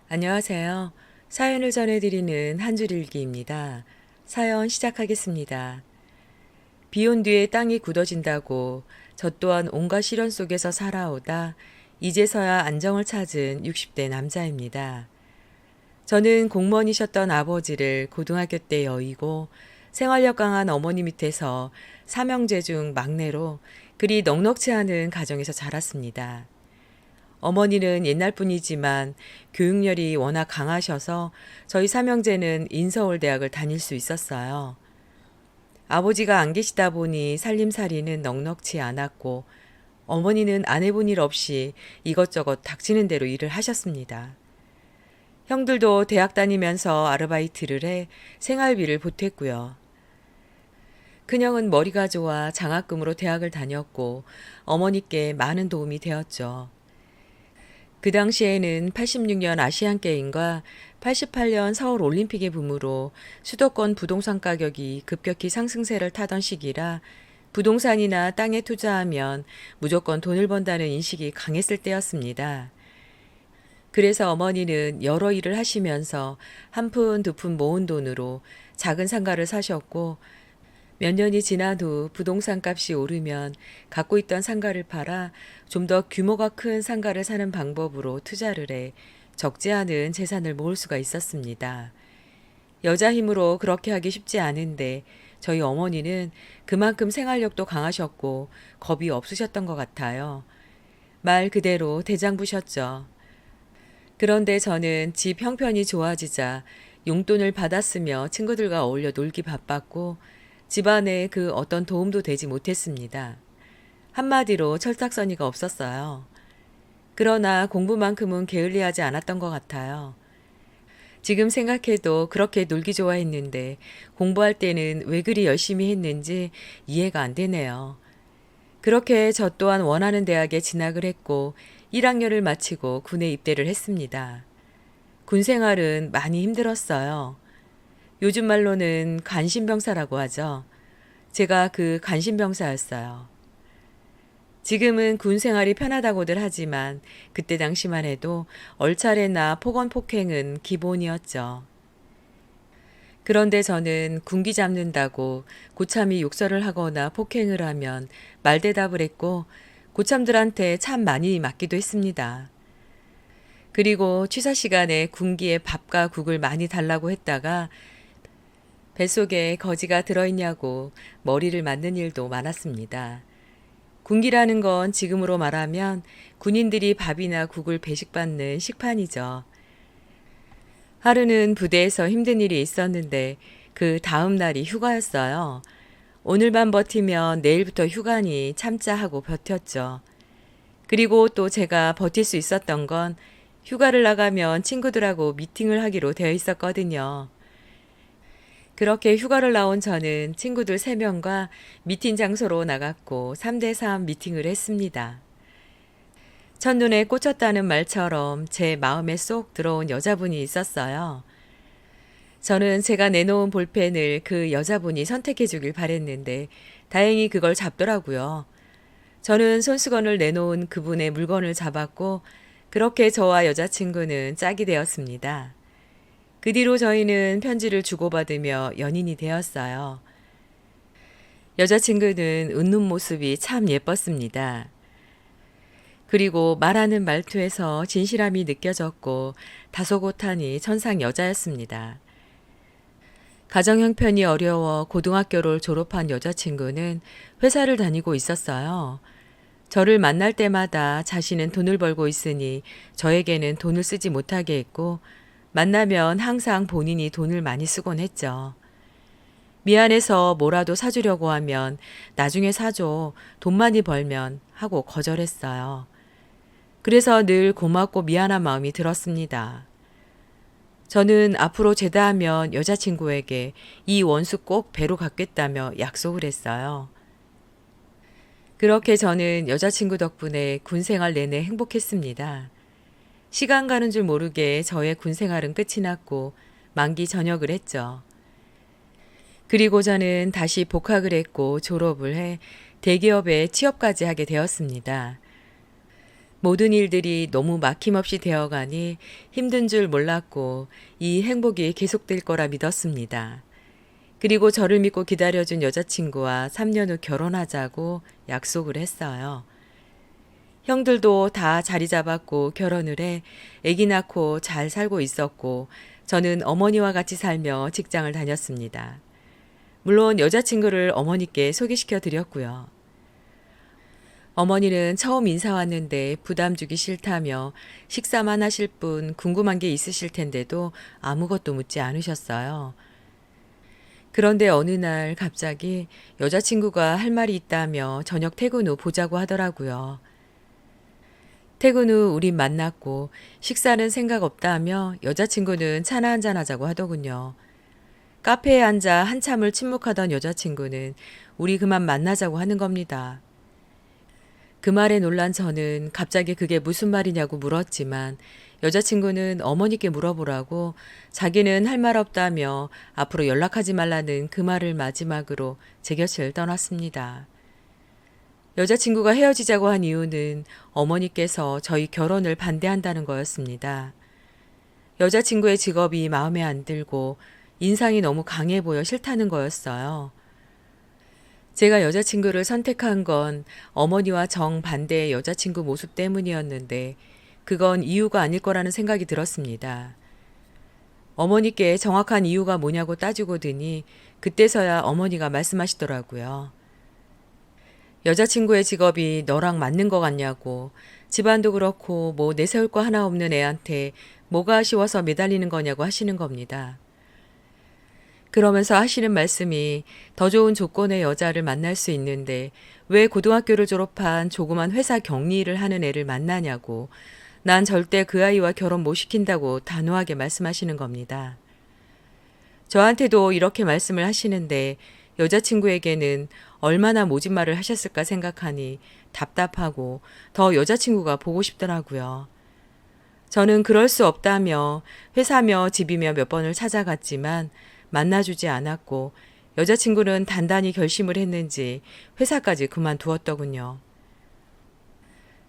안녕하세요. 사연을 전해드리는 한 줄 일기입니다. 사연 시작하겠습니다. 비온 뒤에 땅이 굳어진다고 저 또한 온갖 시련 속에서 살아오다 이제서야 안정을 찾은 60대 남자입니다. 저는 공무원이셨던 아버지를 고등학교 때 여의고 생활력 강한 어머니 밑에서 삼형제 중 막내로 그리 넉넉지 않은 가정에서 자랐습니다. 어머니는 옛날 분이지만 교육열이 워낙 강하셔서 저희 삼형제는 인서울대학을 다닐 수 있었어요. 아버지가 안 계시다 보니 살림살이는 넉넉지 않았고 어머니는 안 해본 일 없이 이것저것 닥치는 대로 일을 하셨습니다. 형들도 대학 다니면서 아르바이트를 해 생활비를 보탰고요. 큰형은 머리가 좋아 장학금으로 대학을 다녔고 어머니께 많은 도움이 되었죠. 그 당시에는 86년 아시안게임과 88년 서울 올림픽의 붐으로 수도권 부동산 가격이 급격히 상승세를 타던 시기라 부동산이나 땅에 투자하면 무조건 돈을 번다는 인식이 강했을 때였습니다. 그래서 어머니는 여러 일을 하시면서 한 푼 두 푼 모은 돈으로 작은 상가를 사셨고 몇 년이 지난 후 부동산 값이 오르면 갖고 있던 상가를 팔아 좀 더 규모가 큰 상가를 사는 방법으로 투자를 해 적지 않은 재산을 모을 수가 있었습니다. 여자 힘으로 그렇게 하기 쉽지 않은데 저희 어머니는 그만큼 생활력도 강하셨고 겁이 없으셨던 것 같아요. 말 그대로 대장부셨죠. 그런데 저는 집 형편이 좋아지자 용돈을 받았으며 친구들과 어울려 놀기 바빴고 집안에 그 어떤 도움도 되지 못했습니다. 한마디로 철딱서니가 없었어요. 그러나 공부만큼은 게을리하지 않았던 것 같아요. 지금 생각해도 그렇게 놀기 좋아했는데 공부할 때는 왜 그리 열심히 했는지 이해가 안 되네요. 그렇게 저 또한 원하는 대학에 진학을 했고 1학년을 마치고 군에 입대를 했습니다. 군 생활은 많이 힘들었어요. 요즘 말로는 간신병사라고 하죠. 제가 그 간신병사였어요. 지금은 군 생활이 편하다고들 하지만 그때 당시만 해도 얼차례나 폭언 폭행은 기본이었죠. 그런데 저는 군기 잡는다고 고참이 욕설을 하거나 폭행을 하면 말대답을 했고 고참들한테 참 많이 맞기도 했습니다. 그리고 취사 시간에 군기에 밥과 국을 많이 달라고 했다가 뱃속에 거지가 들어있냐고 머리를 맞는 일도 많았습니다. 군기라는 건 지금으로 말하면 군인들이 밥이나 국을 배식받는 식판이죠. 하루는 부대에서 힘든 일이 있었는데 그 다음 날이 휴가였어요. 오늘만 버티면 내일부터 휴가니 참자 하고 버텼죠. 그리고 또 제가 버틸 수 있었던 건 휴가를 나가면 친구들하고 미팅을 하기로 되어 있었거든요. 그렇게 휴가를 나온 저는 친구들 3명과 미팅 장소로 나갔고 3대3 미팅을 했습니다. 첫눈에 꽂혔다는 말처럼 제 마음에 쏙 들어온 여자분이 있었어요. 저는 제가 내놓은 볼펜을 그 여자분이 선택해 주길 바랬는데 다행히 그걸 잡더라고요. 저는 손수건을 내놓은 그분의 물건을 잡았고 그렇게 저와 여자친구는 짝이 되었습니다. 그 뒤로 저희는 편지를 주고받으며 연인이 되었어요. 여자친구는 웃는 모습이 참 예뻤습니다. 그리고 말하는 말투에서 진실함이 느껴졌고 다소곳하니 천상 여자였습니다. 가정 형편이 어려워 고등학교를 졸업한 여자친구는 회사를 다니고 있었어요. 저를 만날 때마다 자신은 돈을 벌고 있으니 저에게는 돈을 쓰지 못하게 했고 만나면 항상 본인이 돈을 많이 쓰곤 했죠. 미안해서 뭐라도 사주려고 하면 나중에 사줘, 돈 많이 벌면 하고 거절했어요. 그래서 늘 고맙고 미안한 마음이 들었습니다. 저는 앞으로 제대하면 여자친구에게 이 원수 꼭 배로 갚겠다며 약속을 했어요. 그렇게 저는 여자친구 덕분에 군 생활 내내 행복했습니다. 시간 가는 줄 모르게 저의 군 생활은 끝이 났고 만기 전역을 했죠. 그리고 저는 다시 복학을 했고 졸업을 해 대기업에 취업까지 하게 되었습니다. 모든 일들이 너무 막힘없이 되어가니 힘든 줄 몰랐고 이 행복이 계속될 거라 믿었습니다. 그리고 저를 믿고 기다려준 여자친구와 3년 후 결혼하자고 약속을 했어요. 형들도 다 자리 잡았고 결혼을 해 아기 낳고 잘 살고 있었고 저는 어머니와 같이 살며 직장을 다녔습니다. 물론 여자친구를 어머니께 소개시켜 드렸고요. 어머니는 처음 인사 왔는데 부담 주기 싫다며 식사만 하실 분 궁금한 게 있으실 텐데도 아무것도 묻지 않으셨어요. 그런데 어느 날 갑자기 여자친구가 할 말이 있다며 저녁 퇴근 후 보자고 하더라고요. 퇴근 후 우린 만났고 식사는 생각 없다며 여자친구는 차나 한잔 하자고 하더군요. 카페에 앉아 한참을 침묵하던 여자친구는 우리 그만 만나자고 하는 겁니다. 그 말에 놀란 저는 갑자기 그게 무슨 말이냐고 물었지만 여자친구는 어머니께 물어보라고 자기는 할 말 없다며 앞으로 연락하지 말라는 그 말을 마지막으로 제 곁을 떠났습니다. 여자친구가 헤어지자고 한 이유는 어머니께서 저희 결혼을 반대한다는 거였습니다. 여자친구의 직업이 마음에 안 들고 인상이 너무 강해 보여 싫다는 거였어요. 제가 여자친구를 선택한 건 어머니와 정반대의 여자친구 모습 때문이었는데 그건 이유가 아닐 거라는 생각이 들었습니다. 어머니께 정확한 이유가 뭐냐고 따지고 드니 그때서야 어머니가 말씀하시더라고요. 여자친구의 직업이 너랑 맞는 것 같냐고, 집안도 그렇고 뭐 내세울 거 하나 없는 애한테 뭐가 아쉬워서 매달리는 거냐고 하시는 겁니다. 그러면서 하시는 말씀이 더 좋은 조건의 여자를 만날 수 있는데 왜 고등학교를 졸업한 조그만 회사 격리 일을 하는 애를 만나냐고, 난 절대 그 아이와 결혼 못 시킨다고 단호하게 말씀하시는 겁니다. 저한테도 이렇게 말씀을 하시는데 여자친구에게는 얼마나 모진 말을 하셨을까 생각하니 답답하고 더 여자친구가 보고 싶더라고요. 저는 그럴 수 없다며 회사며 집이며 몇 번을 찾아갔지만 만나주지 않았고 여자친구는 단단히 결심을 했는지 회사까지 그만두었더군요.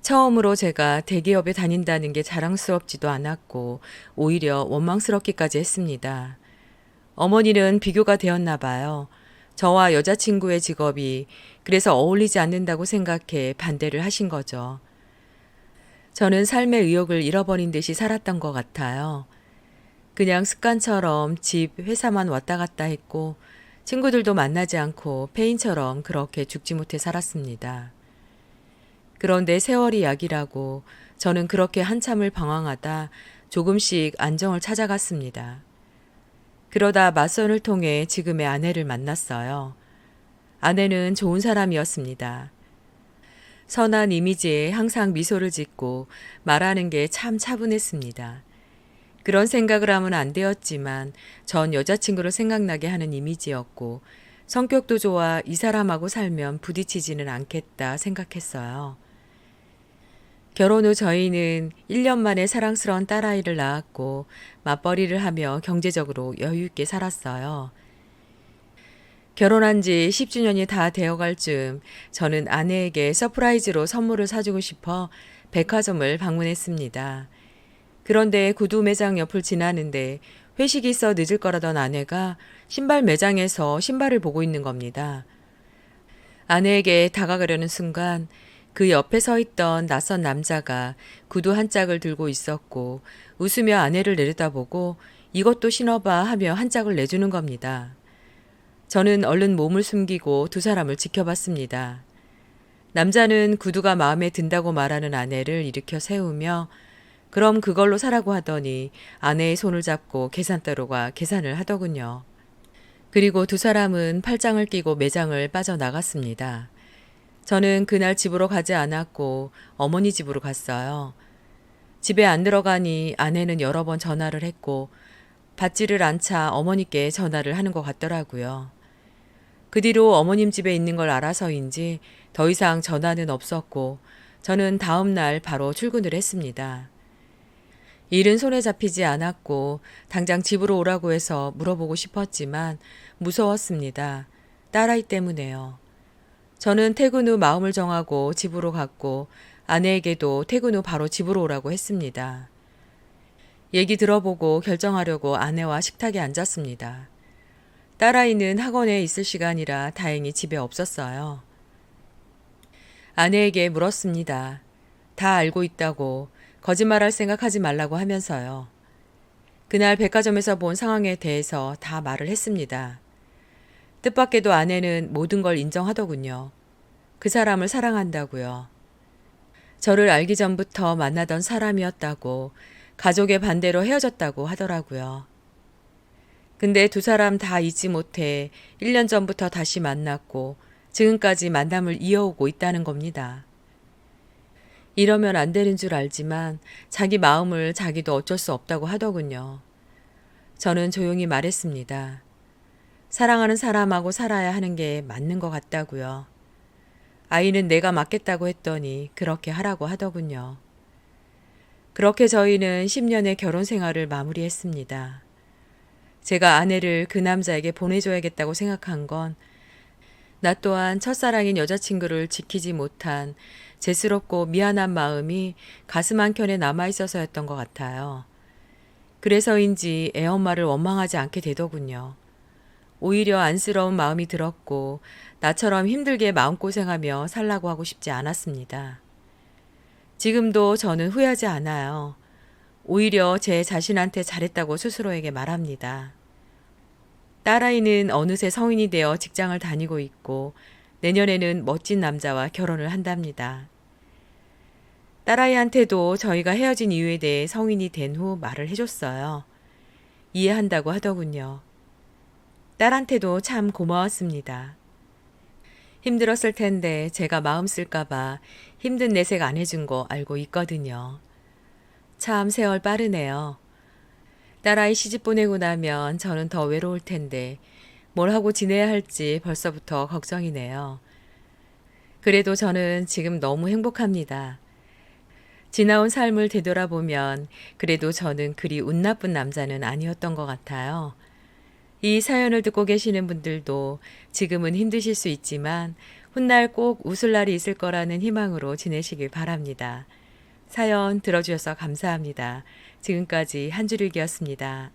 처음으로 제가 대기업에 다닌다는 게 자랑스럽지도 않았고 오히려 원망스럽기까지 했습니다. 어머니는 비교가 되었나 봐요. 저와 여자친구의 직업이 그래서 어울리지 않는다고 생각해 반대를 하신 거죠. 저는 삶의 의욕을 잃어버린 듯이 살았던 것 같아요. 그냥 습관처럼 집, 회사만 왔다 갔다 했고 친구들도 만나지 않고 페인처럼 그렇게 죽지 못해 살았습니다. 그런데 세월이 약이라고 저는 그렇게 한참을 방황하다 조금씩 안정을 찾아갔습니다. 그러다 맞선을 통해 지금의 아내를 만났어요. 아내는 좋은 사람이었습니다. 선한 이미지에 항상 미소를 짓고 말하는 게 참 차분했습니다. 그런 생각을 하면 안 되었지만 전 여자친구를 생각나게 하는 이미지였고 성격도 좋아 이 사람하고 살면 부딪히지는 않겠다 생각했어요. 결혼 후 저희는 1년 만에 사랑스러운 딸아이를 낳았고 맞벌이를 하며 경제적으로 여유 있게 살았어요. 결혼한 지 10주년이 다 되어갈 즈음 저는 아내에게 서프라이즈로 선물을 사주고 싶어 백화점을 방문했습니다. 그런데 구두 매장 옆을 지나는데 회식이 있어 늦을 거라던 아내가 신발 매장에서 신발을 보고 있는 겁니다. 아내에게 다가가려는 순간 그 옆에 서 있던 낯선 남자가 구두 한 짝을 들고 있었고 웃으며 아내를 내려다보고 이것도 신어봐 하며 한 짝을 내주는 겁니다. 저는 얼른 몸을 숨기고 두 사람을 지켜봤습니다. 남자는 구두가 마음에 든다고 말하는 아내를 일으켜 세우며 그럼 그걸로 사라고 하더니 아내의 손을 잡고 계산대로가 계산을 하더군요. 그리고 두 사람은 팔짱을 끼고 매장을 빠져나갔습니다. 저는 그날 집으로 가지 않았고 어머니 집으로 갔어요. 집에 안 들어가니 아내는 여러 번 전화를 했고 받지를 않자 어머니께 전화를 하는 것 같더라고요. 그 뒤로 어머님 집에 있는 걸 알아서인지 더 이상 전화는 없었고 저는 다음 날 바로 출근을 했습니다. 일은 손에 잡히지 않았고 당장 집으로 오라고 해서 물어보고 싶었지만 무서웠습니다. 딸아이 때문에요. 저는 퇴근 후 마음을 정하고 집으로 갔고 아내에게도 퇴근 후 바로 집으로 오라고 했습니다. 얘기 들어보고 결정하려고 아내와 식탁에 앉았습니다. 딸아이는 학원에 있을 시간이라 다행히 집에 없었어요. 아내에게 물었습니다. 다 알고 있다고 거짓말할 생각하지 말라고 하면서요. 그날 백화점에서 본 상황에 대해서 다 말을 했습니다. 뜻밖에도 아내는 모든 걸 인정하더군요. 그 사람을 사랑한다고요. 저를 알기 전부터 만나던 사람이었다고, 가족의 반대로 헤어졌다고 하더라고요. 근데 두 사람 다 잊지 못해 1년 전부터 다시 만났고 지금까지 만남을 이어오고 있다는 겁니다. 이러면 안 되는 줄 알지만 자기 마음을 자기도 어쩔 수 없다고 하더군요. 저는 조용히 말했습니다. 사랑하는 사람하고 살아야 하는 게 맞는 것 같다고요. 아이는 내가 맡겠다고 했더니 그렇게 하라고 하더군요. 그렇게 저희는 10년의 결혼 생활을 마무리했습니다. 제가 아내를 그 남자에게 보내줘야겠다고 생각한 건 나 또한 첫사랑인 여자친구를 지키지 못한 죄스럽고 미안한 마음이 가슴 한켠에 남아있어서였던 것 같아요. 그래서인지 애엄마를 원망하지 않게 되더군요. 오히려 안쓰러운 마음이 들었고 나처럼 힘들게 마음고생하며 살라고 하고 싶지 않았습니다. 지금도 저는 후회하지 않아요. 오히려 제 자신한테 잘했다고 스스로에게 말합니다. 딸아이는 어느새 성인이 되어 직장을 다니고 있고 내년에는 멋진 남자와 결혼을 한답니다. 딸아이한테도 저희가 헤어진 이유에 대해 성인이 된 후 말을 해줬어요. 이해한다고 하더군요. 딸한테도 참 고마웠습니다. 힘들었을 텐데 제가 마음 쓸까봐 힘든 내색 안 해준 거 알고 있거든요. 참 세월 빠르네요. 딸아이 시집 보내고 나면 저는 더 외로울 텐데 뭘 하고 지내야 할지 벌써부터 걱정이네요. 그래도 저는 지금 너무 행복합니다. 지나온 삶을 되돌아보면 그래도 저는 그리 운 나쁜 남자는 아니었던 것 같아요. 이 사연을 듣고 계시는 분들도 지금은 힘드실 수 있지만 훗날 꼭 웃을 날이 있을 거라는 희망으로 지내시길 바랍니다. 사연 들어주셔서 감사합니다. 지금까지 한주일기였습니다.